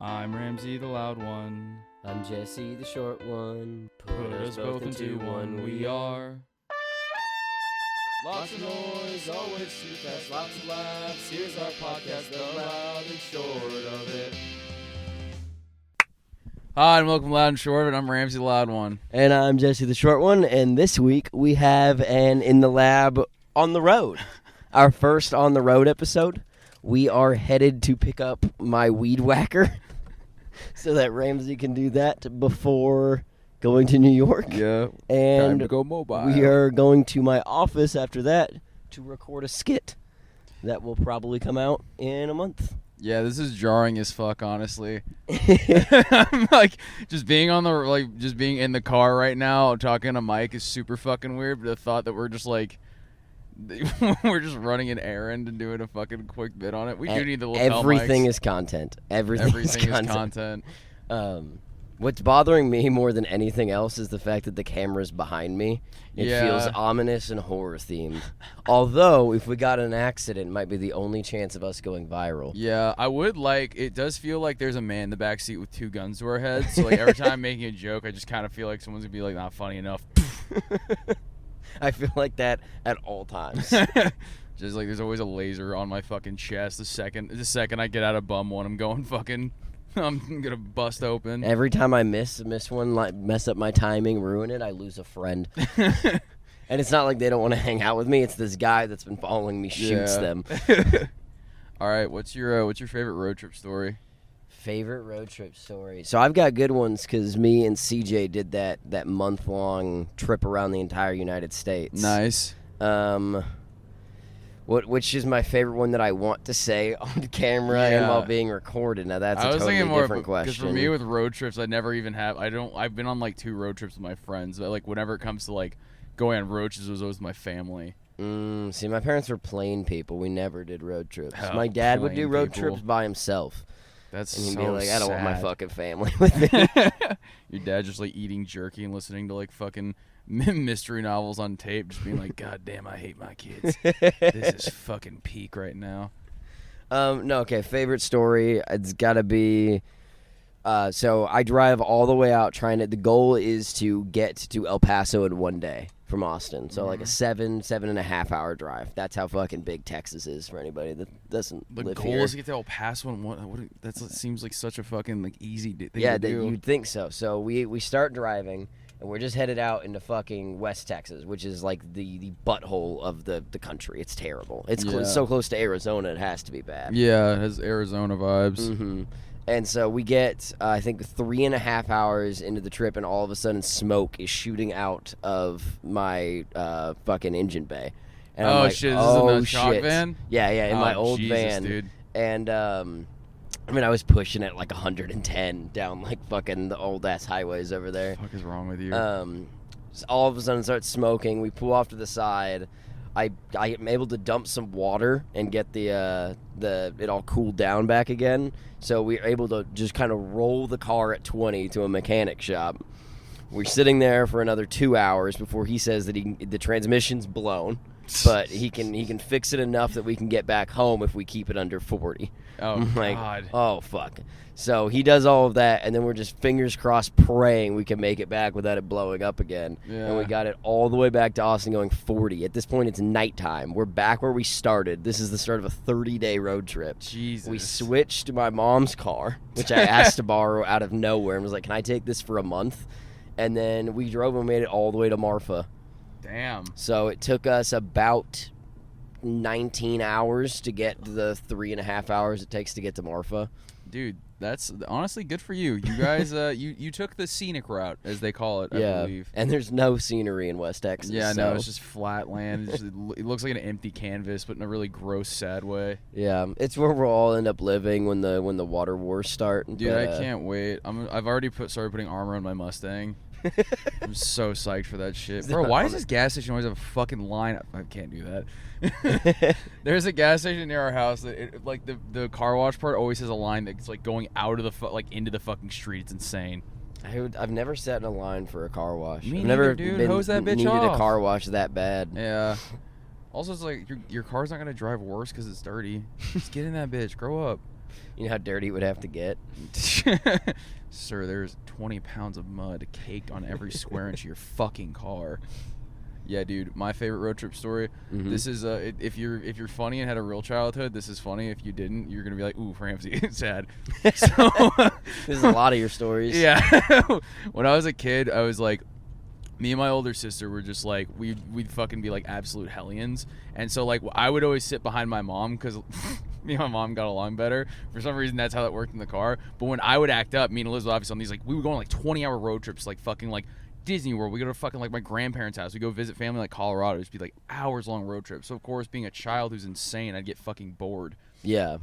I'm Ramsey the loud one. I'm Jesse the short one. Put us both into one, we are. Lots of noise, always too fast, lots of laughs. Here's our podcast, the loud and short of it. Hi, and welcome to Loud and Short of it. I'm Ramsey the loud one. And I'm Jesse the short one. And this week we have an In the Lab on the road. Our first on the road episode. We are headed to pick up my weed whacker so that Ramsey can do that before going to New York. Yeah, and time to go mobile. We are going to my office after that to record a skit that will probably come out in a month. Yeah, this is jarring as fuck, honestly. I'm like, just being in the car right now, talking to Mike is super fucking weird. But the thought that we're just running an errand and doing a fucking quick bit on it. We do need the little everything is content. Everything is content. What's bothering me more than anything else is the fact that the camera's behind me. It feels ominous and horror themed. Although, if we got in an accident, it might be the only chance of us going viral. Yeah, it does feel like there's a man in the back seat with two guns to our heads. So like every time I'm making a joke, I just kind of feel like someone's gonna be like, not funny enough. I feel like that at all times. Just like there's always a laser on my fucking chest. The second I get out of bum one, I'm gonna bust open. Every time I miss one, like mess up my timing, ruin it, I lose a friend. And it's not like they don't want to hang out with me. It's this guy that's been following me shoots them. All right, what's your favorite road trip story? Favorite road trip story. So I've got good ones because me and CJ did that month-long trip around the entire United States. Nice. Which is my favorite one that I want to say on camera and while being recorded. Now that's a totally different question. Because for me with road trips, I never even have. I've been on like 2 road trips with my friends, but like whenever it comes to like going on road trips, it was always with my family. See, my parents were plane people. We never did road trips. My dad would do road trips by himself. That's and he'd so be like, I don't want my sad. fucking family with me. Your dad just like eating jerky and listening to like fucking mystery novels on tape, just being like, God damn, I hate my kids. This is fucking peak right now. Favorite story, it's gotta be, so I drive all the way out the goal is to get to El Paso in one day from Austin. So like a 7.5 hour drive. That's how fucking big Texas is for anybody that doesn't live here. The goal is to get to El Paso in one. That seems like such a fucking like easy thing to do. Yeah, you'd think so. So we start driving. And we're just headed out into fucking West Texas, which is like the butthole of the country. It's terrible. It's so close to Arizona, it has to be bad. Yeah, it has Arizona vibes. Mm-hmm. And so we get, I think, 3.5 hours into the trip, and all of a sudden smoke is shooting out of my fucking engine bay. And I'm like, shit, this is in the shock van? Yeah, in my old Jesus, van. Dude. And, I mean, I was pushing it like 110 down like fucking the old ass highways over there. What the fuck is wrong with you? So all of a sudden start smoking. We pull off to the side. I am able to dump some water and get it all cooled down back again. So we're able to just kind of roll the car at 20 to a mechanic shop. We're sitting there for another 2 hours before he says that the transmission's blown, but he can fix it enough that we can get back home if we keep it under 40. Oh, I'm like, God. oh, fuck. So he does all of that, and then we're just fingers crossed praying we can make it back without it blowing up again. Yeah. And we got it all the way back to Austin going 40. At this point, it's nighttime. We're back where we started. This is the start of a 30-day road trip. Jesus. We switched to my mom's car, which I asked to borrow out of nowhere, and was like, can I take this for a month? And then we drove and made it all the way to Marfa. Damn. So it took us about 19 hours to get the 3.5 hours it takes to get to Marfa. Dude, that's honestly good for you. You guys, you took the scenic route, as they call it, I believe. And there's no scenery in West Texas. Yeah, no, it's just flat land. It looks like an empty canvas, but in a really gross, sad way. Yeah, it's where we'll all end up living when the water wars start. Dude, I can't wait. I've already started putting armor on my Mustang. I'm so psyched for that shit. Bro, why does this gas station always have a fucking line? I can't do that. There's a gas station near our house that like the car wash part always has a line that's like going out of the into the fucking street. It's insane. I've never sat in a line for a car wash. Me I've never neither, dude. Hose that bitch needed off. a car wash that bad. Yeah. Also, it's like your car's not gonna drive worse because it's dirty. Just get in that bitch. Grow up. You know how dirty it would have to get? Sir, there's 20 pounds of mud caked on every square inch of your fucking car. Yeah, dude, my favorite road trip story. Mm-hmm. This is if you're funny and had a real childhood, this is funny. If you didn't, you're gonna be like, ooh, Ramsey, sad. So this is a lot of your stories. Yeah. When I was a kid, I was like, me and my older sister were just like, we'd fucking be like absolute hellions. And so like I would always sit behind my mom because me and my mom got along better. For some reason, that's how that worked in the car. But when I would act up, me and Elizabeth obviously on these, like, we would go on like 20-hour road trips, like fucking like Disney World. We go to fucking like my grandparents' house. We go visit family like Colorado. It'd be like hours long road trips. So of course, being a child who's insane, I'd get fucking bored. Yeah.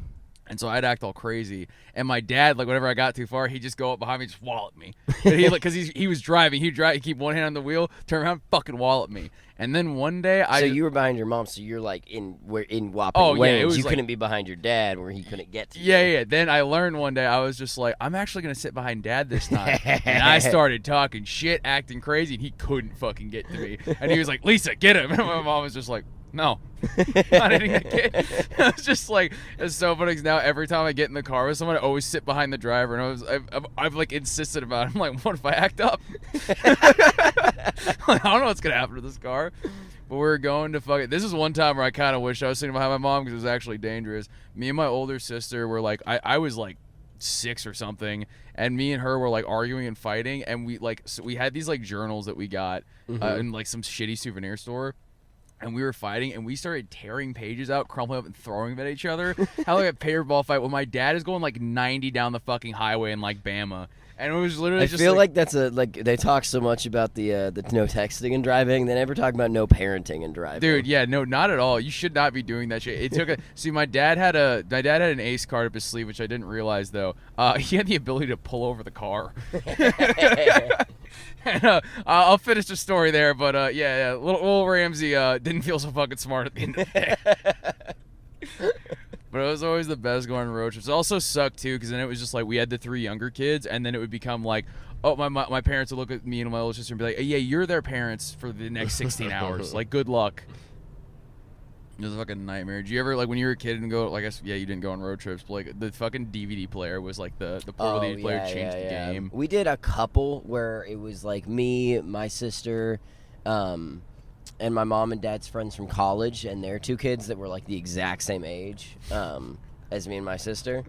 And so I'd act all crazy. And my dad, like, whenever I got too far, he'd just go up behind me, just wallop me. But he, like, because he was driving. He'd keep one hand on the wheel, turn around, fucking wallop me. And then one day, So you were behind your mom, so you're, like, in whopping yeah, lanes. it was you like, couldn't be behind your dad where he couldn't get to you. Yeah. Then I learned one day, I was just like, I'm actually going to sit behind Dad this time. And I started talking shit, acting crazy, and he couldn't fucking get to me. And he was like, Lisa, get him. And my mom was just like, no. Not hitting that kid. I was just like, it's so funny because now every time I get in the car with someone, I always sit behind the driver, and I've like insisted about it. I'm like, what if I act up? I don't know what's gonna happen to this car. But we're going to fucking. This is one time where I kind of wish I was sitting behind my mom because it was actually dangerous. Me and my older sister were like, I was like 6 or something, and me and her were like arguing and fighting, and we had these like journals that we got in like some shitty souvenir store. And we were fighting, and we started tearing pages out, crumpling up, and throwing them at each other. How like a paper ball fight when my dad is going like 90 down the fucking highway in like Bama, and it was literally. I feel like that's they talk so much about the no texting and driving. They never talk about no parenting and driving. Dude, yeah, no, not at all. You should not be doing that shit. It took see, my dad had an ace card up his sleeve, which I didn't realize though. He had the ability to pull over the car. And, I'll finish the story there, but little Ramsey didn't feel so fucking smart at the end of the day. But it was always the best going on road trips. It also sucked too, because then it was just like we had the 3 younger kids, and then it would become like, oh, my parents would look at me and my older sister and be like, yeah, you're their parents for the next 16 hours. Like, good luck. It was a fucking nightmare. Did you ever, like, when you were a kid and go, like, I guess, yeah, you didn't go on road trips, but, like, the fucking DVD player was, like, the portable DVD player changed the game. We did a couple where it was, like, me, my sister, and my mom and dad's friends from college, and their 2 kids that were, like, the exact same age as me and my sister.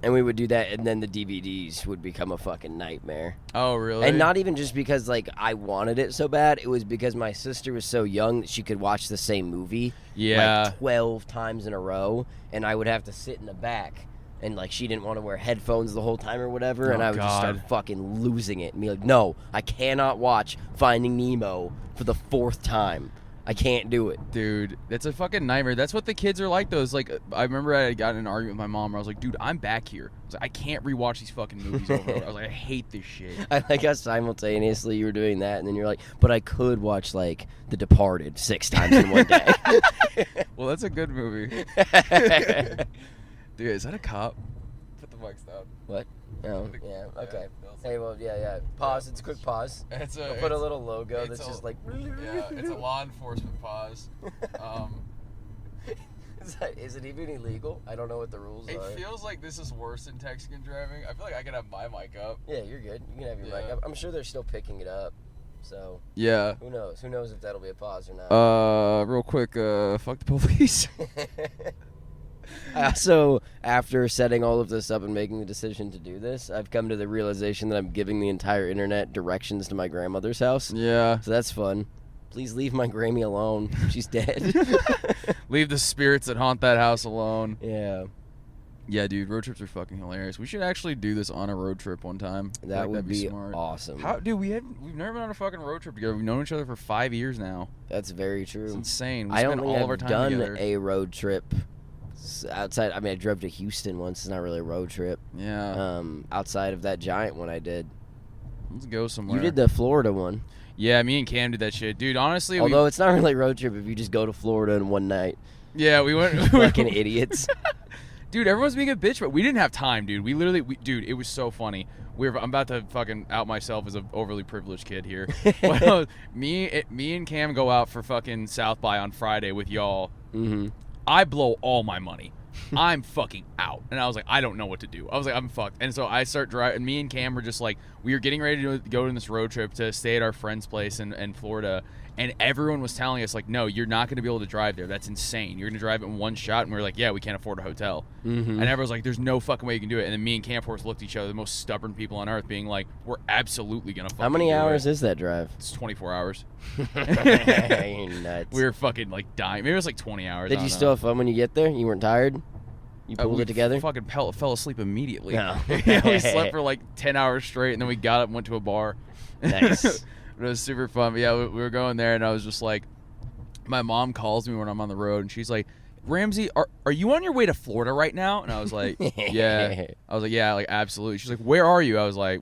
And we would do that, and then the DVDs would become a fucking nightmare. Oh, really? And not even just because, like, I wanted it so bad. It was because my sister was so young that she could watch the same movie, like, 12 times in a row, and I would have to sit in the back. And, like, she didn't want to wear headphones the whole time or whatever, and I would just start fucking losing it and be like, no, I cannot watch Finding Nemo for the 4th time. I can't do it. Dude, that's a fucking nightmare. That's what the kids are like, though. It's like, I remember I got in an argument with my mom where I was like, dude, I'm back here. I was like, I can't rewatch these fucking movies over and over. I was like, I hate this shit. I like how simultaneously you were doing that, and then you're like, but I could watch, like, The Departed 6 times in one day. Well, that's a good movie. Dude, is that a cop? Put the mics down. What? Oh, yeah, okay. Hey, well, yeah. Pause. It's a quick pause. I'll put a little logo that's just like. Yeah, it's a law enforcement pause. Is it even illegal? I don't know what the rules are. It feels like this is worse than texting and driving. I feel like I could have my mic up. Yeah, you're good. You can have your mic up. I'm sure they're still picking it up. So. Yeah. Who knows? Who knows if that'll be a pause or not? Real quick, fuck the police. So, after setting all of this up and making the decision to do this, I've come to the realization that I'm giving the entire internet directions to my grandmother's house. Yeah. So that's fun. Please leave my Grammy alone. She's dead. Leave the spirits that haunt that house alone. Yeah. Yeah, dude, road trips are fucking hilarious. We should actually do this on a road trip one time. That'd be smart. Awesome. Dude, we've never been on a fucking road trip together. We've known each other for 5 years now. That's very true. It's insane. I don't think I've done a road trip outside. I mean, I drove to Houston once. It's not really a road trip. Yeah. Outside of that giant one I did. Let's go somewhere. You did the Florida one. Yeah, me and Cam did that shit. Dude, honestly. Although it's not really a road trip if you just go to Florida in one night. Yeah, we went. Fucking idiots. Dude, everyone's being a bitch, but we didn't have time, dude. Dude, it was so funny. I'm about to fucking out myself as an overly privileged kid here. But me and Cam go out for fucking South by on Friday with y'all. Mm-hmm. I blow all my money. I'm fucking out. And I was like, I don't know what to do. I was like, I'm fucked. And so I start driving. Me and Cam were just like, we were getting ready to go on this road trip to stay at our friend's place in Florida. And everyone was telling us, like, no, you're not going to be able to drive there. That's insane. You're going to drive it in one shot. And we were like, yeah, we can't afford a hotel. Mm-hmm. And everyone's like, there's no fucking way you can do it. And then me and Cam, of course, looked at each other, the most stubborn people on earth, being like, we're absolutely going to fucking How many do hours it. is that drive? It's 24 hours. You're nuts. We were fucking, like, dying. Maybe it was like 20 hours. Did you still have fun when you get there? You weren't tired? You pulled it together? Fucking fell asleep immediately. No. Yeah, we slept for like 10 hours straight, and then we got up and went to a bar. Nice. It was super fun. But yeah, we were going there, and I was just like, my mom calls me when I'm on the road, and she's like, Ramsey, are you on your way to Florida right now? And I was like, yeah. I was like, yeah, like absolutely. She's like, where are you? I was like,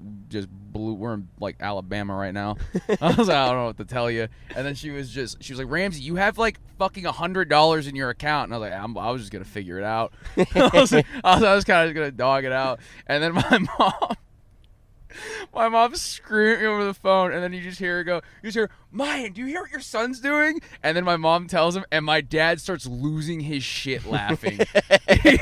we're in like Alabama right now. I was like, I don't know what to tell you. And then she was like, Ramsey, you have like fucking $100 in your account. And I was like, I was just gonna figure it out. I was kind of gonna dog it out. And then my mom's screaming over the phone, and then you just hear her go, Mayan, do you hear what your son's doing? And then my mom tells him, and my dad starts losing his shit laughing.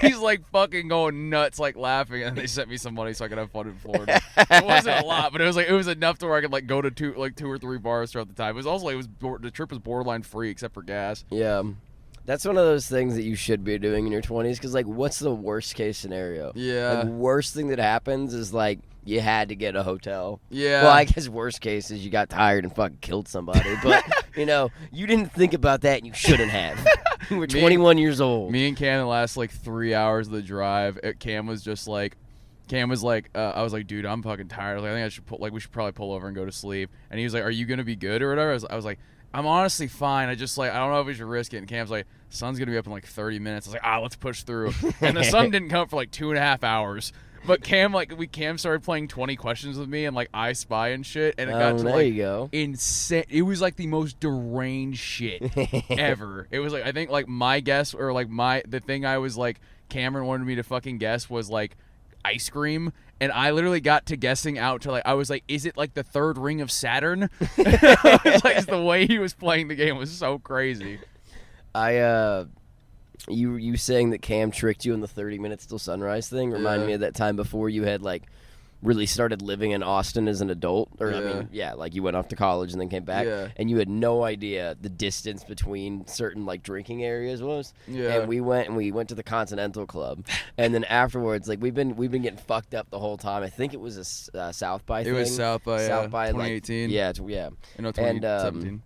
He's like fucking going nuts, like laughing, and they sent me some money so I could have fun in Florida. It wasn't a lot, but it was enough to where I could like go to two or three bars throughout the time. It was also like the trip was borderline free except for gas. Yeah. That's one of those things that you should be doing in your 20s, because, like, what's the worst case scenario? Yeah. Like, worst thing that happens is, like, you had to get a hotel. Yeah. Well, I guess worst case is you got tired and fucking killed somebody. But, you know, you didn't think about that, and you shouldn't have. You were 21 years old. Me and Cam, the last, like, 3 hours of the drive, Cam was like, I was like, dude, I'm fucking tired. I was like, I think we should probably pull over and go to sleep. And he was like, are you going to be good or whatever? I was like, I'm honestly fine. I just like, I don't know if we should risk it. And Cam's like, sun's going to be up in like 30 minutes. I was like, let's push through. And the sun didn't come up for like 2.5 hours. But Cam started playing 20 questions with me and like I Spy and shit. And it got to there like you go. insane. It was like the most deranged shit ever. It was like, I think like my guess or like the thing I was like, Cameron wanted me to fucking guess was like ice cream. And I literally got to guessing out to like, I was like, is it like the third ring of Saturn? Like the way he was playing the game was so crazy. You saying that Cam tricked you in the 30 minutes till sunrise thing reminded me of that time before you had like really started living in Austin as an adult, or like you went off to college and then came back, and you had no idea the distance between certain like drinking areas was. Yeah. And we went to the Continental Club, and then afterwards, like we've been getting fucked up the whole time. I think it was a South by thing. It was South by 2018. Like, yeah. No, 2017.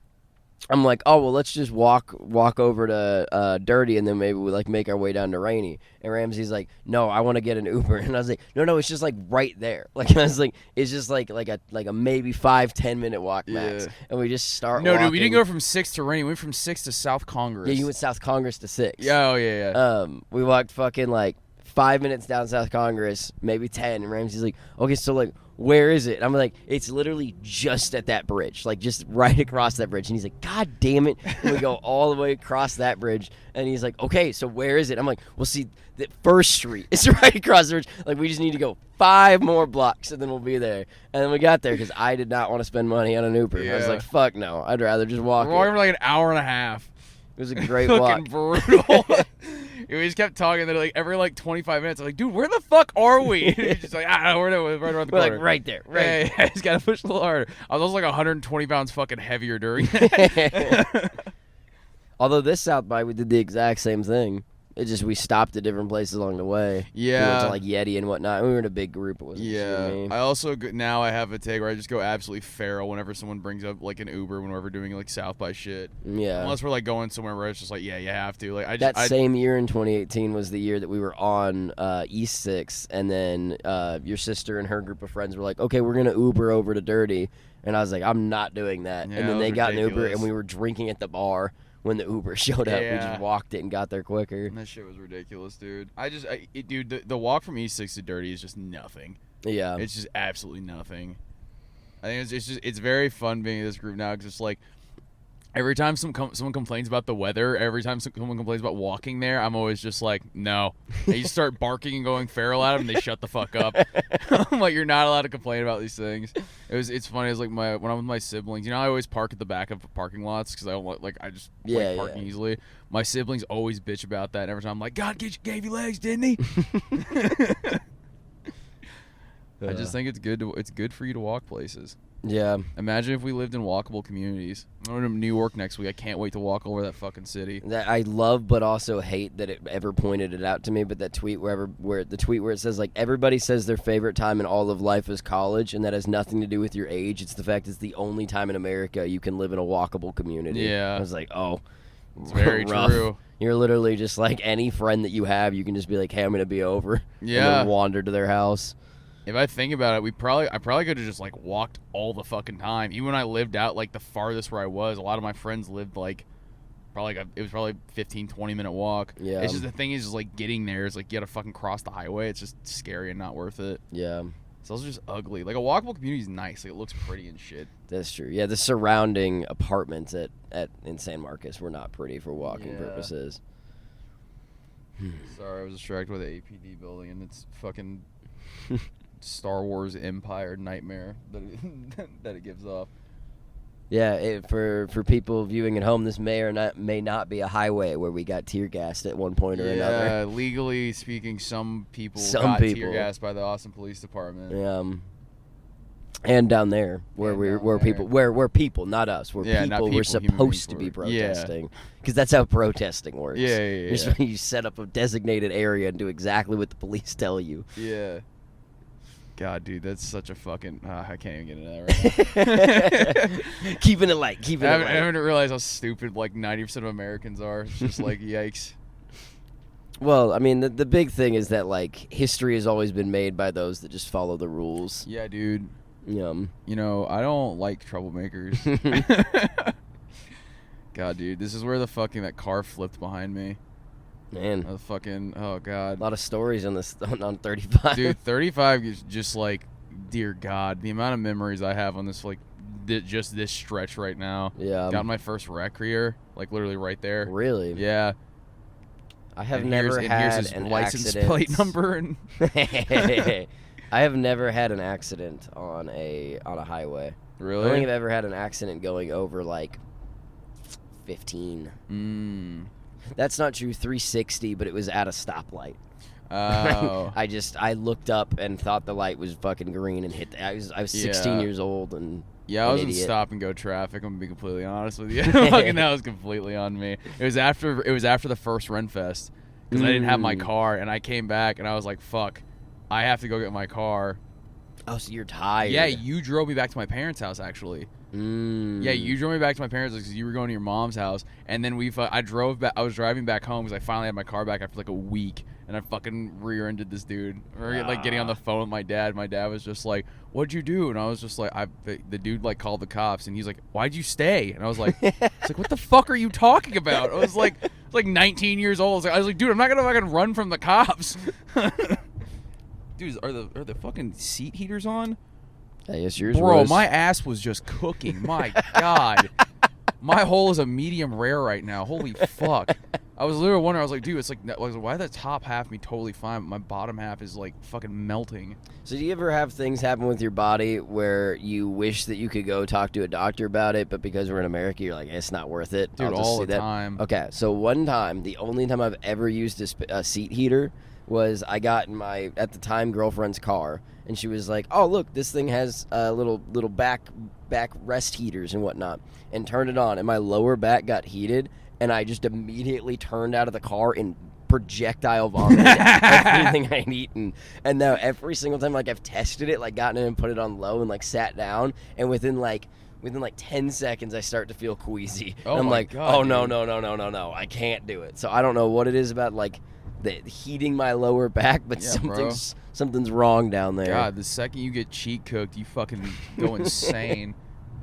I'm like, oh well, let's just walk over to Dirty, and then maybe we like make our way down to Rainy. And Ramsey's like, no, I want to get an Uber. And I was like, no, it's just like right there. Like I was like, it's just like a maybe 5-10 minute walk max. Yeah. And we just start. No, walking. Dude, we didn't go from 6 to Rainy. We went from 6 to South Congress. Yeah, you went South Congress to 6. Yeah, yeah. We walked fucking like 5 minutes down South Congress, maybe 10. And Ramsey's like, okay, so like, where is it? I'm like, it's literally just at that bridge, like just right across that bridge. And he's like, God damn it. And we go all the way across that bridge. And he's like, okay, so where is it? I'm like, well, see, the First Street is right across the bridge. Like, we just need to go 5 more blocks and then we'll be there. And then we got there because I did not want to spend money on an Uber. Yeah. I was like, fuck no. I'd rather just walk. We're walking for like an hour and a half. It was a great walk. Fucking brutal. We just kept talking. Then like every like 25 minutes, I'm like, dude, where the fuck are we? And he's just like, we're right around the corner. Like right there. Right. Yeah, just gotta push a little harder. I was also like 120 pounds fucking heavier during that. Although this South by, we did the exact same thing. It's just we stopped at different places along the way. Yeah. We went to like Yeti and whatnot. We were in a big group. It wasn't just me. I also now I have a take where I just go absolutely feral whenever someone brings up like an Uber when we're doing like South by shit. Yeah. Unless we're like going somewhere where it's just like, yeah, you have to. Like same year in 2018 was the year that we were on East 6, and then your sister and her group of friends were like, okay, we're gonna Uber over to Dirty, and I was like, I'm not doing that. Yeah, and then they got an Uber, and we were drinking at the bar. When the Uber showed up, we just walked it and got there quicker. And that shit was ridiculous, dude. Dude, the walk from East 6 to Dirty is just nothing. Yeah. It's just absolutely nothing. I think it's very fun being in this group now because it's like, Every time someone complains about the weather, every time someone complains about walking there, I'm always just like, no. They just start barking and going feral at them, and they shut the fuck up. I'm like, you're not allowed to complain about these things. It's funny. It's like when I'm with my siblings. You know, I always park at the back of parking lots because I just like parking easily. My siblings always bitch about that. And every time I'm like, God gave you legs, didn't he? I just think it's good for you to walk places. Yeah. Imagine if we lived in walkable communities. I'm going to New York next week. I can't wait to walk over that fucking city. That I love, but also hate that it ever pointed it out to me. But that tweet where it says like everybody says their favorite time in all of life is college, and that has nothing to do with your age. It's the fact it's the only time in America you can live in a walkable community. Yeah. I was like, oh, it's very rough. true. You're literally just like any friend that you have. You can just be like, hey, I'm going to be over. Yeah. And then wander to their house. If I think about it, I probably could have just like walked all the fucking time. Even when I lived out like the farthest where I was, a lot of my friends lived like it was probably 15, 20-minute walk. Yeah. It's just the thing is just like getting there is like you gotta fucking cross the highway. It's just scary and not worth it. Yeah. It's also just ugly. Like a walkable community is nice. Like it looks pretty and shit. That's true. Yeah, the surrounding apartments in San Marcos were not pretty for walking purposes. Sorry, I was distracted by the APD building and it's fucking Star Wars Empire nightmare that it gives off. Yeah, for people viewing at home, this may not be a highway where we got tear gassed at one point or another. Yeah, legally speaking, some people got tear gassed by the Austin Police Department. Yeah. And down there where people, not us, people were supposed to be protesting, because that's how protesting works. Yeah. You set up a designated area and do exactly what the police tell you. Yeah. God, dude, that's such a fucking... I can't even get into that right now. Keeping it light. I haven't realized how stupid like 90% of Americans are. It's just like, yikes. Well, I mean, the big thing is that like history has always been made by those that just follow the rules. Yeah, dude. You know, I don't like troublemakers. God, dude, this is where that car flipped behind me. Man. Oh, God. A lot of stories on 35. Dude, 35 is just like, dear God, the amount of memories I have on this, like, just this stretch right now. Yeah. Got my first wreck here, like, literally right there. Really? Yeah. I have never had an license accident. Plate number. And I have never had an accident on a highway. Really? I don't think I've ever had an accident going over, like, 15. That's not true. 360, but it was at a stoplight. Oh. I looked up and thought the light was fucking green and hit. I was 16 years old and I was in stop and go traffic. I'm gonna be completely honest with you. Fucking that was completely on me. It was after the first Renfest because I didn't have my car and I came back and I was like, fuck, I have to go get my car. Oh, so you're tired? Yeah, you drove me back to my parents' house actually. Yeah, you drove me back to my parents' because you were going to your mom's house, and then I drove back. I was driving back home because I finally had my car back after like a week, and I fucking rear-ended this dude. Or like getting on the phone with my dad. My dad was just like, "What'd you do?" And I was just like, the dude like called the cops, and he's like, "Why'd you stay?" And I was like, "What the fuck are you talking about?" I was like 19 years old. I was like, "Dude, I'm not gonna fucking run from the cops." Dude, are the fucking seat heaters on? Yes, yours Bro, was. my ass was just cooking. My God. My hole is a medium rare right now. Holy fuck. I was literally wondering, I was like, dude, it's like why the top half of me totally fine, but my bottom half is like fucking melting. So do you ever have things happen with your body where you wish that you could go talk to a doctor about it, but because we're in America, you're like, it's not worth it? Dude, all the time. Okay, so one time, the only time I've ever used a seat heater was I got in my, at the time, girlfriend's car, and she was like, oh, look, this thing has little back rest heaters and whatnot, and turned it on, and my lower back got heated, and I just immediately turned out of the car and projectile vomited everything I'd eaten. And now every single time, like, I've tested it, like, gotten in and put it on low and, like, sat down, and within 10 seconds, I start to feel queasy. Oh, and I'm my like, God, oh, dude. no, I can't do it. So I don't know what it is about, like, the heating my lower back, but something's wrong down there. God, the second you get cheek cooked, you fucking go insane.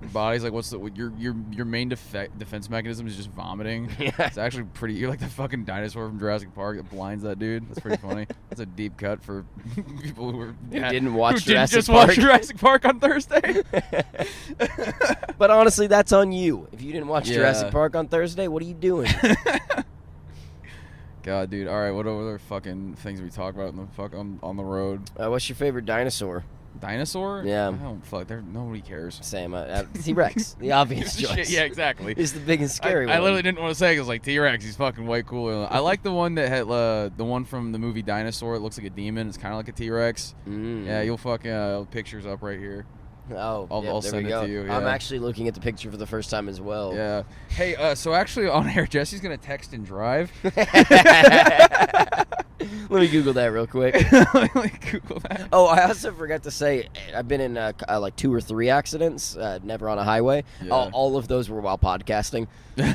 Your body's like, your main defense mechanism is just vomiting. Yeah. It's actually pretty. You're like the fucking dinosaur from Jurassic Park that blinds that dude. That's pretty funny. That's a deep cut for people who didn't watch Jurassic Park. Watch Jurassic Park on Thursday. But honestly, that's on you. If you didn't watch Yeah. Jurassic Park on Thursday, what are you doing? God, dude. All right, what other fucking things we talk about in the fuck on the road? What's your favorite dinosaur? Dinosaur? Yeah. I don't fuck. Nobody cares. Same. T-Rex. The obvious choice. Shit, yeah, exactly. He's the big and scary one. I literally didn't want to say it. I was like, T-Rex, he's fucking way cooler. I like the one that had the one from the movie Dinosaur. It looks like a demon. It's kind of like a T-Rex. Yeah, you'll fucking pictures up right here. Oh, I'll there send we it go. to you. Yeah. I'm actually looking at the picture for the first time as well. Yeah. Hey, so actually on air, Jesse's gonna text and drive. Let me Google that real quick. Let me Google that. Oh, I also forgot to say, I've been in like 2 or 3 accidents, never on a highway. Yeah. All of those were while podcasting. It's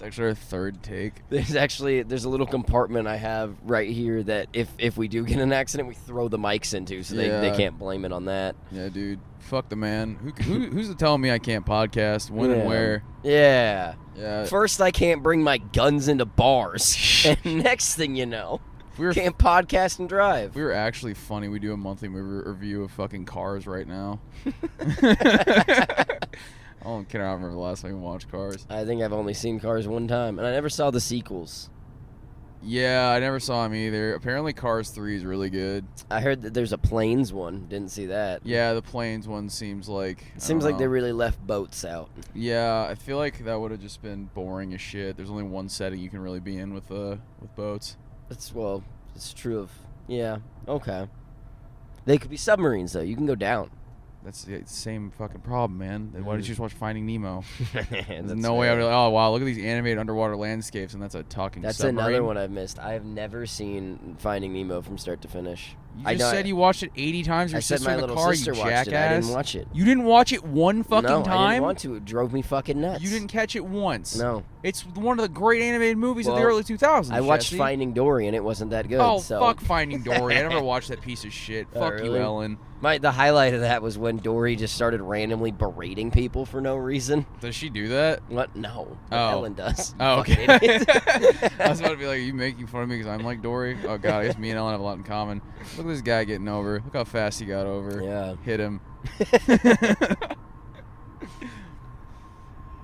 actually our third take. There's a little compartment I have right here that if we do get in an accident, we throw the mics into, so they can't blame it on that. Yeah, dude. Fuck the man. Who's telling me I can't podcast? When and where? Yeah. Yeah. First, I can't bring my guns into bars, and next thing you know, can't podcast and drive. If we were actually funny, we do a monthly movie review of fucking Cars right now. I don't remember the last time we watched Cars. I think I've only seen Cars one time, and I never saw the sequels. Yeah, I never saw him either. Apparently Cars 3 is really good. I heard that there's a planes one. Didn't see that. Yeah, the planes one seems like... It seems like they really left boats out. Yeah, I feel like that would have just been boring as shit. There's only one setting you can really be in with boats. It's true of... Yeah, okay. They could be submarines, though. You can go down. That's the same fucking problem, man. Why didn't you just watch Finding Nemo? There's no fair. way I'd be like, oh, wow, look at these animated underwater landscapes, and that's a talking submarine. That's another one I've missed. I have never seen Finding Nemo from start to finish. You just said you watched it 80 times. Your sister in the car, you jackass. Watched it. I didn't watch it. You didn't watch it one fucking time? No, I didn't want to. It drove me fucking nuts. You didn't catch it once? No. It's one of the great animated movies of the early 2000s, I watched Jesse. Finding Dory, and it wasn't that good. Oh, so. fuck Finding Dory. I never watched that piece of shit. Fuck really? you, Ellen. The highlight of that was when Dory just started randomly berating people for no reason. Does she do that? What? No. Oh. Ellen does. Oh, okay. Fucking idiot. I was about to be like, are you making fun of me because I'm like Dory? Oh, God, I guess me and Ellen have a lot in common. Look at this guy getting over. Look how fast he got over. Yeah. Hit him.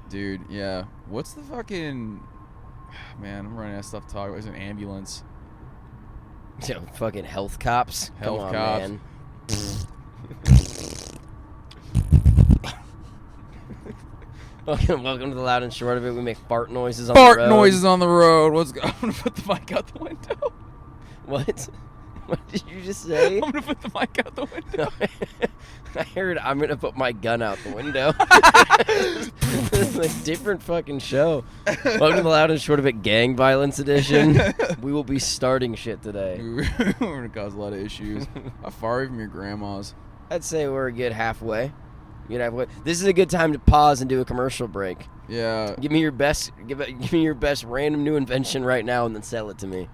Dude, yeah. What's the fucking... Man, I'm running out of stuff to talk about. There's an ambulance. Yo, fucking health cops. Health Come on, cops. man. Welcome to the loud and short of it. We make fart noises on the road. Fart noises on the road. I'm gonna put the mic out the window. What? What did you just say? I'm gonna put the mic out the window. I heard I'm gonna put my gun out the window. It's a different fucking show. Welcome to the loud and short of it gang violence edition. We will be starting shit today. We're gonna cause a lot of issues. How far away from your grandma's? I'd say we're a good halfway. This is a good time to pause and do a commercial break. Yeah. Give me your best random new invention right now, and then sell it to me,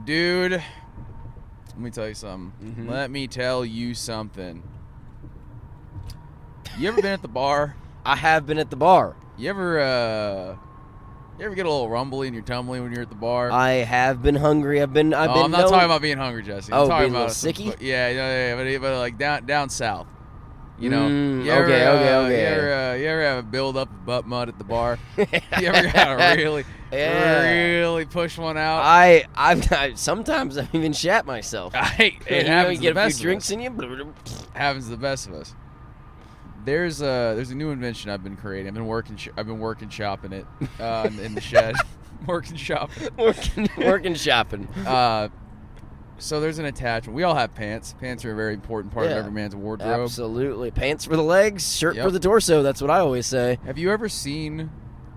dude. Let me tell you something. Mm-hmm. Let me tell you something. You ever been at the bar? I have been at the bar. You ever get a little rumbly in your tumbly when you're at the bar? I have been hungry. I'm not talking about being hungry, Jesse. I'm talking being a about little sicky? Yeah, but like down south. You know, Okay. You ever have a build up of butt mud at the bar? You ever gotta really push one out? I've sometimes I've even shat myself. It happens. You get a few drinks in you. Happens to the best of us. There's a new invention I've been creating. I've been working shopping it in the shed. Working shopping. Shopping. So there's an attachment. We all have pants. Pants are a very important part of every man's wardrobe. Absolutely. Pants for the legs, shirt for the torso. That's what I always say. Have you ever seen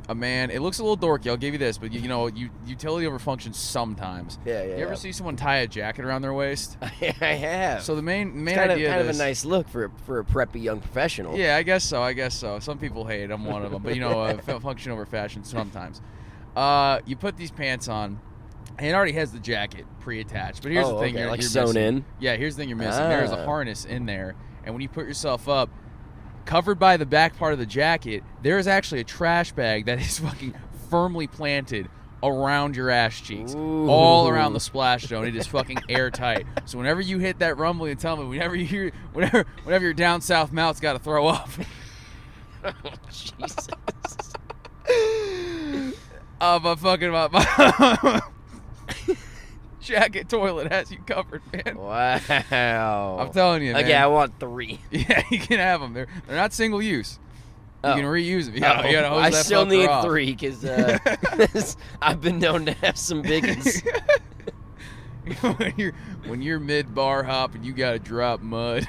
a man? It looks a little dorky. I'll give you this, but utility over function sometimes. Yeah. You ever see someone tie a jacket around their waist? I have. So the main it's idea kind of a nice look for a preppy young professional. Yeah, I guess so. Some people hate it. I'm one of them. But function over fashion sometimes. You put these pants on. And it already has the jacket pre-attached. But here's the thing. You're sewn missing. in? Yeah, here's the thing you're missing. There's a harness in there. And when you put yourself up, covered by the back part of the jacket, there is actually a trash bag that is fucking firmly planted around your ass cheeks. Ooh. All around the splash zone. It is fucking airtight. So whenever you hit that rumbling, tell me, whenever your down south mouth's got to throw up, Jesus. My jacket toilet has you covered, man. Wow. I'm telling you, man. Okay, I want 3. Yeah, you can have them. They're not single use. You can reuse them. You gotta hose I that still fucker need off. 3 because I've been known to have some biggies. when you're mid bar hop and you gotta drop mud.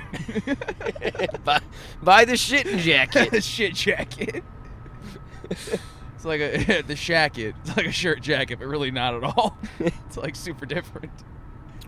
Buy the shitting jacket. The shit jacket. It's like the shacket. It's like a shirt jacket, but really not at all. It's like super different.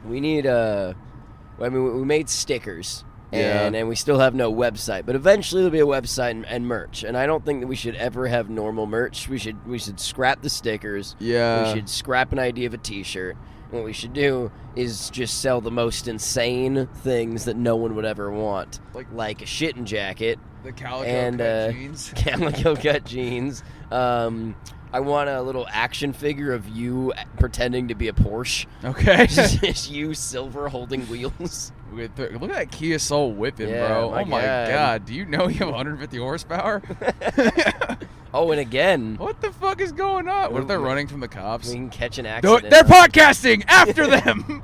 We need we made stickers. Yeah. And we still have no website, but eventually there'll be a website and merch. And I don't think that we should ever have normal merch. We should scrap the stickers. Yeah. We should scrap an idea of a T-shirt. And what we should do is just sell the most insane things that no one would ever want, like a shitting jacket, the calico and cut jeans. Calico cut jeans. I want a little action figure of you pretending to be a Porsche. Okay. Just you silver holding wheels. Look at that Kia Soul whipping, Yeah, bro. my Oh my God. god. Do you know you have 150 horsepower? Oh, and again, What the fuck is going on? What if they're running from the cops? we can catch an They're accident. podcasting after them.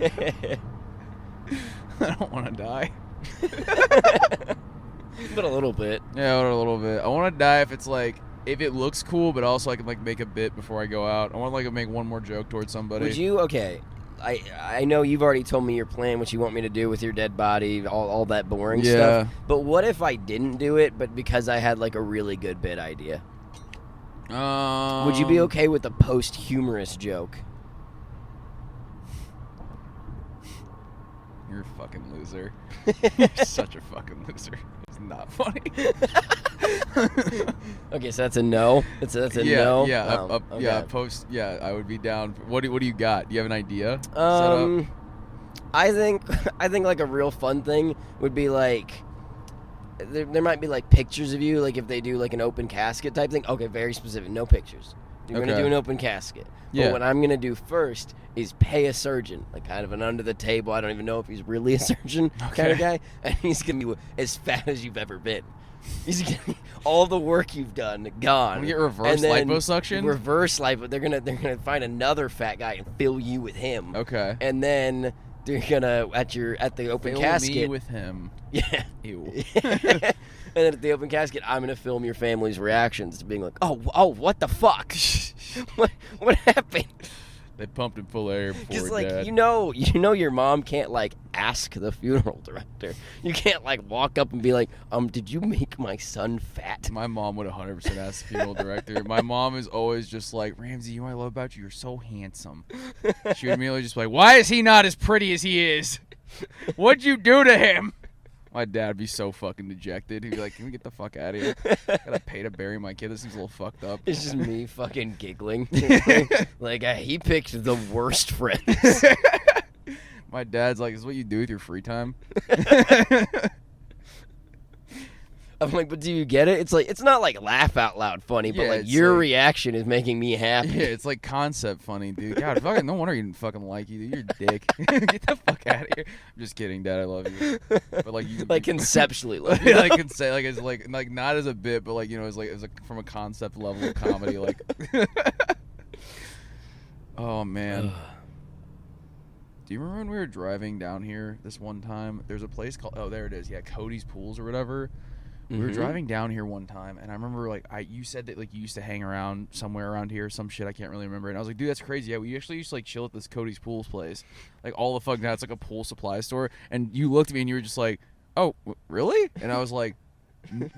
I don't want to die. But a little bit. Yeah, a little bit. I want to die if it's like, if it looks cool, but also I can like make a bit before I go out. I want to like make one more joke towards somebody. Would you? Okay. I know you've already told me your plan, what you want me to do with your dead body, all that boring Yeah. stuff. But what if I didn't do it, but because I had like a really good bit idea? Would you be okay with a post-humorous joke? You're a fucking loser. You're such a fucking loser. It's not funny. Okay, so that's a no. That's a yeah, no. yeah, Oh, okay. yeah. I would be down. What do you got? Do you have an idea? Set up? I think like a real fun thing would be like there might be like pictures of you, like if they do like an open casket type thing. Okay, very specific, no pictures. You're gonna Okay. do an open casket. Yeah. But what I'm gonna do first is pay a surgeon, like kind of an under the table. I don't even know if he's really a surgeon kind of Okay. guy, and he's gonna be as fat as you've ever been. He's gonna be, all the work you've done gone. We get reverse And then liposuction? Reverse lipo. They're gonna find another fat guy and fill you with him. Okay. And then they're gonna at the open Fill casket. me with him. Yeah. Ew. And then at the open casket, I'm gonna film your family's reactions to being like, oh, what the fuck? what happened? They pumped him full of air before Because like Dad. you know your mom can't like ask the funeral director. You can't like walk up and be like, did you make my son fat? My mom would 100% ask the funeral director. My mom is always just like, Ramsey, you know what I love about you? You're so handsome. She would immediately just be like, why is he not as pretty as he is? What'd you do to him? My dad would be so fucking dejected. He'd be like, can we get the fuck out of here? I gotta pay to bury my kid. This seems a little fucked up. It's just me fucking giggling. Like he picked the worst friends. My dad's like, is this what you do with your free time? I'm like, but do you get it? It's like it's not like laugh out loud funny, but Yeah, like it's your like- reaction is making me happy. Yeah, it's like concept funny, dude. God, fucking, no wonder he didn't fucking like you, dude. You're a dick. Get the fuck out of here. I'm just kidding, Dad. I love you. But like you, Like conceptually, like, yeah, I can say like it's like not as a bit, but like it's like from a concept level of comedy. Like, oh man. Do you remember when we were driving down here this one time? There's a place called there it is. Yeah, Cody's Pools or whatever. We were Mhm. driving down here one time, and I remember like you said that like you used to hang around somewhere around here, some shit I can't really remember. And I was like, dude, that's crazy. Yeah, we actually used to like chill at this Cody's Pools place, like all the fuck now. It's like a pool supply store. And you looked at me and you were just like, oh, really? And I was like,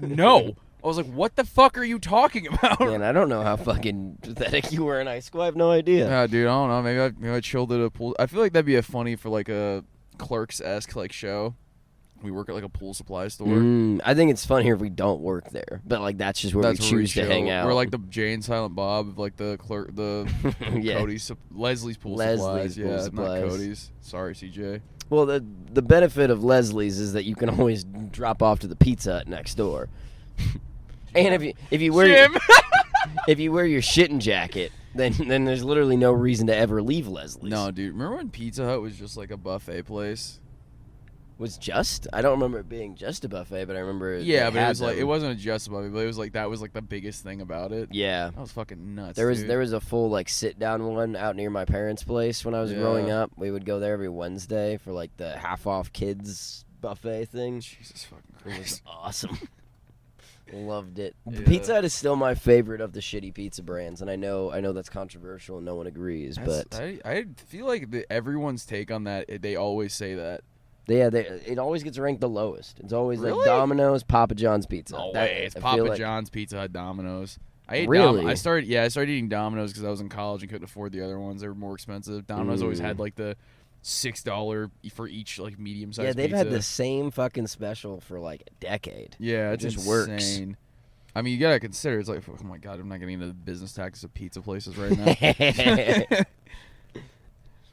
no. I was like, what the fuck are you talking about? Man, I don't know how fucking pathetic you were in high school. I have no idea. Yeah, dude, I don't know. Maybe I chilled at a pool. I feel like that'd be a funny for like a Clerks-esque like show. We work at like a pool supply store. I think it's funnier if we don't work there, but like that's just where we choose to hang out. We're like the Jay and Silent Bob of like the Yeah. Cody's, Leslie's Pool Leslie's Supplies. Pool Yeah, Supplies. not Cody's. Sorry, CJ. Well, the benefit of Leslie's is that you can always drop off to the Pizza Hut next door. And if you wear Jim. if you wear your shitting jacket, then there's literally no reason to ever leave Leslie's. No, dude. Remember when Pizza Hut was just like a buffet place? was just. I don't remember it being just a buffet, but I remember. Yeah, but it had was like them. it wasn't a just buffet, but it was like that was like the biggest thing about it. Yeah. That was fucking nuts. There was a full like sit down one out near my parents' place when I was growing up. We would go there every Wednesday for like the half off kids buffet thing. Jesus fucking It was Christ. awesome. Loved it. Yeah. Pizza Hut is still my favorite of the shitty pizza brands, and I know that's controversial and no one agrees, but I feel like everyone's take on that. They always say that. it always gets ranked the lowest. It's always Really? like Domino's, Papa John's Pizza. No That- way. It's I feel Papa like- John's, Pizza Hut, Domino's. I ate Really? I started eating Domino's because I was in college and couldn't afford the other ones. They were more expensive. Domino's always had like the $6 for each like medium sized. Yeah, they've pizza. had the same fucking special for like a decade. Yeah, It it's just insane. works. I mean, you gotta consider. It's like, oh my god, I'm not getting into the business tactics of pizza places right now.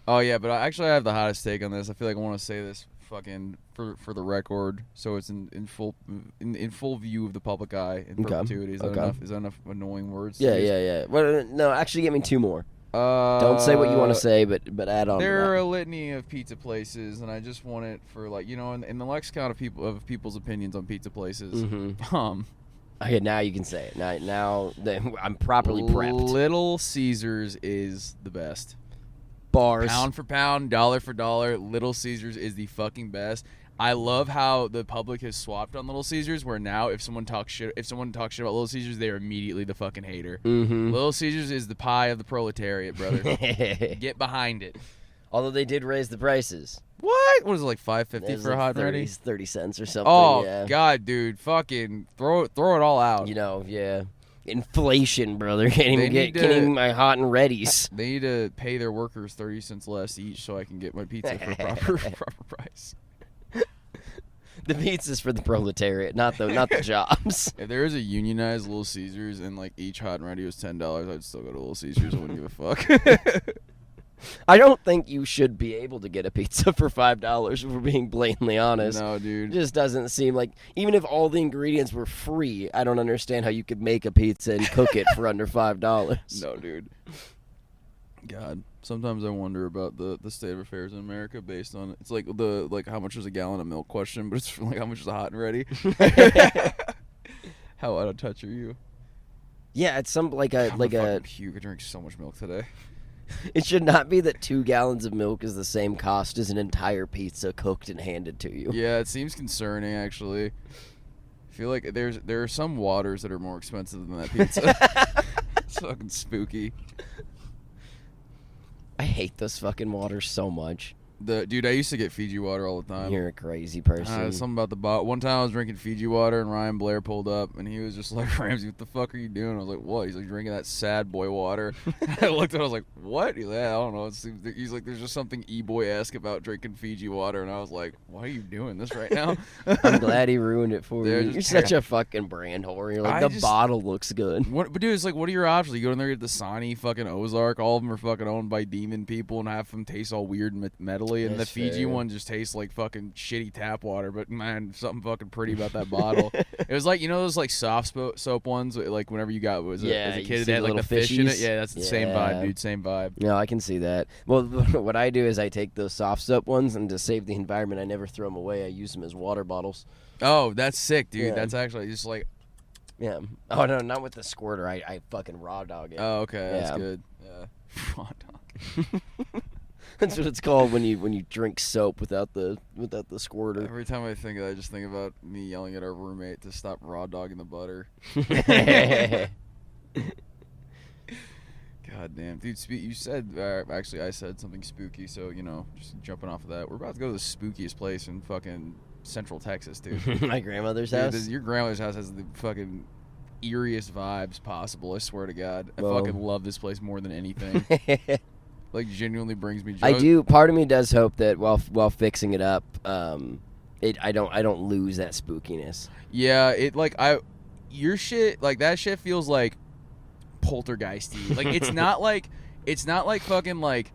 Oh yeah, but I have the hottest take on this. I feel like I want to say this fucking for the record, so it's in full view of the public eye in Okay. perpetuity. Is that Okay. enough? Is that enough annoying words? to Yeah, use? yeah. Well, no, actually, give me two more. Don't say what you want to say, but add on. There to are that. a litany of pizza places, and I just want it for like in the lexicon of people's opinions on pizza places. Mhm. Okay, now you can say it. Now I'm properly prepped. Little Caesars is the best. Bars. Pound for pound, dollar for dollar, Little Caesars is the fucking best. I love how the public has swapped on Little Caesars, where now if someone talks shit about Little Caesars, they are immediately the fucking hater. Mm-hmm. Little Caesars is the pie of the proletariat, brother. Get behind it. Although they did raise the prices. What? What is it, like $5.50 It was for a like hot and 30, ready? 30 cents or something. Oh yeah. god, dude, fucking throw it all out. Yeah. Inflation, brother. Can't even They get need to- my hot and readies. They need to pay their workers 30 cents less each so I can get my pizza for proper price. The pizza's for the proletariat, not the jobs. If there was a unionized Little Caesars and like each hot and ready was $10, I'd still go to Little Caesars. I wouldn't give a fuck. I don't think you should be able to get a pizza for $5 if we're being blatantly honest. No, It dude. just doesn't seem like, even if all the ingredients were free, I don't understand how you could make a pizza and cook it for under $5. No, dude. God, sometimes I wonder about the state of affairs in America based on it's like how much is a gallon of milk question, but it's like how much is a hot and ready. How out of touch are you? Yeah, it's some like I'm a fucking puke. I drank so much milk today. It should not be that 2 gallons of milk is the same cost as an entire pizza cooked and handed to you. Yeah, it seems concerning actually. I feel like there are some waters that are more expensive than that pizza. It's fucking spooky. I hate those fucking waters so much. Dude, I used to get Fiji water all the time. You're a crazy person. Something about the bottle. One time I was drinking Fiji water and Ryan Blair pulled up and he was just like, Ramsey, what the fuck are you doing? I was like, what? He's like, drinking that sad boy water. I looked at him, I was like, what? He's like, I don't know. He's like, there's just something e-boy-esque about drinking Fiji water. And I was like, why are you doing this right now? I'm glad he ruined it for They're you. just You're such a fucking brand whore. You're like, I the just- bottle looks good. But dude, it's like, what are your options? You go in there, get the Dasani, fucking Ozark. All of them are fucking owned by demon people and half of them taste all weird and metally. And That's the Fiji fair. one just tastes like fucking shitty tap water. But man, something fucking pretty about that bottle. It was like, those like soft soap ones, like whenever you got as a you kid, see they had the like the little fish in it. fishies? Yeah, that's the same vibe, Yeah. dude. Same vibe. No, I can see that. Well, what I do is I take those soft soap ones, and to save the environment, I never throw them away. I use them as water bottles. Oh, that's sick, dude. Yeah. That's actually just like, Yeah. Oh, no, not with the squirter. I fucking raw dog it. oh, okay, that's Yeah. good. Yeah. Raw dog. That's what it's called when you drink soap without the squirter. Every time I think of that, I just think about me yelling at our roommate to stop raw dogging the butter. God damn, dude! You said actually, I said something spooky. So just jumping off of that, we're about to go to the spookiest place in fucking Central Texas, dude. My grandmother's Dude, house. your grandmother's house has the fucking eeriest vibes possible. I swear to God, I Well. fucking love this place more than anything. Like, genuinely brings me joy. I do. Part of me does hope that while fixing it up, I don't lose that spookiness. Yeah, your shit, like that shit feels like poltergeisty. Like it's not like fucking like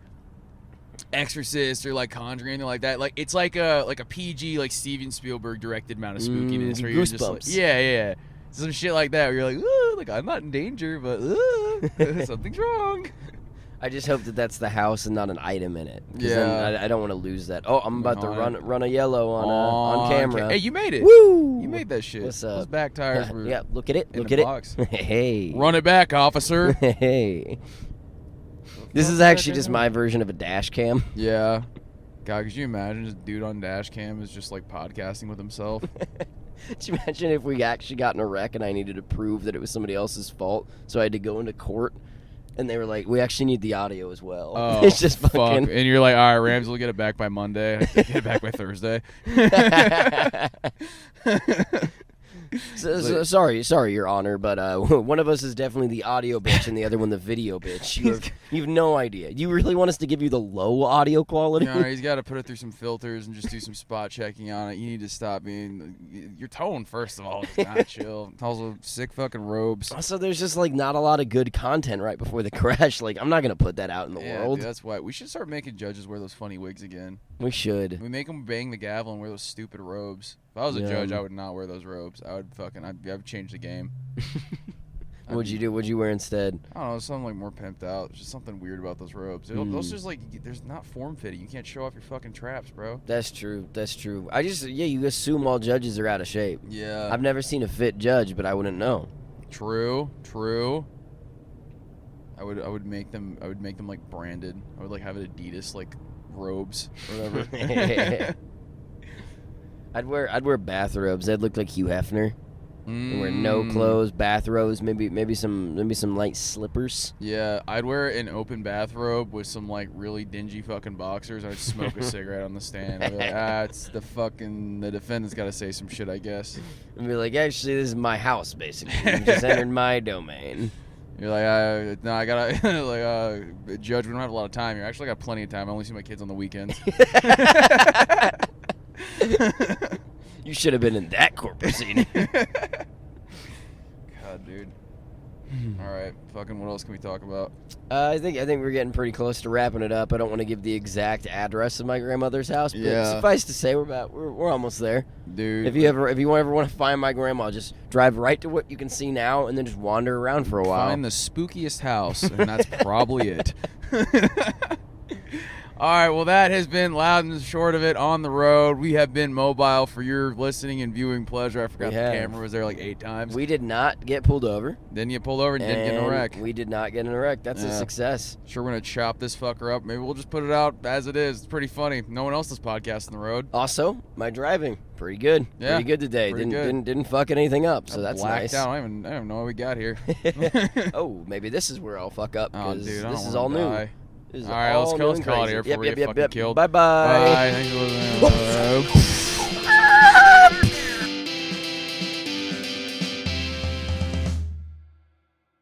Exorcist or like Conjuring or anything like that. Like it's like a PG like Steven Spielberg directed amount of spookiness where you're just like, Goosebumps. yeah, some shit like that where you're like, ooh, like I'm not in danger, but ooh, something's wrong. I just hope that that's the house and not an item in it. 'Cause Yeah. then I don't want to lose that. Oh, I'm about to run a yellow on camera. Hey, you made it. Woo! You made that shit. What's up? Those back tires were Yeah, look at it. in Look the at box. it. Hey. Run it back, officer. Hey. This is actually just my version of a dash cam. Yeah. God, could you imagine this dude on dash cam is just like podcasting with himself? Could you imagine if we actually got in a wreck and I needed to prove that it was somebody else's fault, so I had to go into court, and they were like, "We actually need the audio as well." Oh, it's just fucking. fuck. And you're like, all right, Rams will get it back by Monday. I think get it back by Thursday. Sorry, Your Honor, but one of us is definitely the audio bitch and the other one the video bitch. You have no idea. You really want us to give you the low audio quality? You know, he's got to put it through some filters and just do some spot checking on it. You need to stop being your tone, first of all, is not chill. It's also sick fucking robes. Also, there's just like not a lot of good content right before the crash. Like, I'm not gonna put that out in the world. Dude, that's why we should start making judges wear those funny wigs again. We should. We make them bang the gavel and wear those stupid robes. If I was a judge, I would not wear those robes. I'd change the game. What'd you do? What'd you wear instead? I don't know, something like more pimped out. There's just something weird about those robes. Those just like, there's not form fitting. You can't show off your fucking traps, bro. That's true. You assume all judges are out of shape. Yeah. I've never seen a fit judge, but I wouldn't know. True. I would make them like branded. I would like have it Adidas like robes or whatever. I'd wear bathrobes. They'd look like Hugh Hefner. I'd wear no clothes, bathrobes, maybe some light slippers. Yeah, I'd wear an open bathrobe with some like really dingy fucking boxers. I'd smoke a cigarette on the stand. I'd be like, it's the defendant's got to say some shit, I guess. And be like, actually, this is my house, basically. You just entered my domain. You're like, no, I gotta, judge, we don't have a lot of time here. I actually got plenty of time. I only see my kids on the weekends. You should have been in that court proceeding. God, dude. All right, fucking what else can we talk about? I think we're getting pretty close to wrapping it up. I don't want to give the exact address of my grandmother's house, but suffice to say, we're almost there. Dude, if you ever want to find my grandma, just drive right to what you can see now, and then just wander around for a while. Find the spookiest house, and that's probably it. All right, well, that has been Loud and Short of It on the road. We have been mobile for your listening and viewing pleasure. I forgot the camera was there like 8 times. We did not get pulled over. Didn't get pulled over and didn't get in a wreck. We did not get in a wreck. That's a success. Sure, we're going to chop this fucker up. Maybe we'll just put it out as it is. It's pretty funny. No one else is podcasting the road. Also, my driving, pretty good. Yeah, pretty good today. Didn't fuck anything up, so that's nice. Out. I don't even know what we got here. Oh, maybe this is where I'll fuck up, because this is all die. new. All right, let's call it here before we get fucking killed. Bye-bye. Bye. Thanks for listening.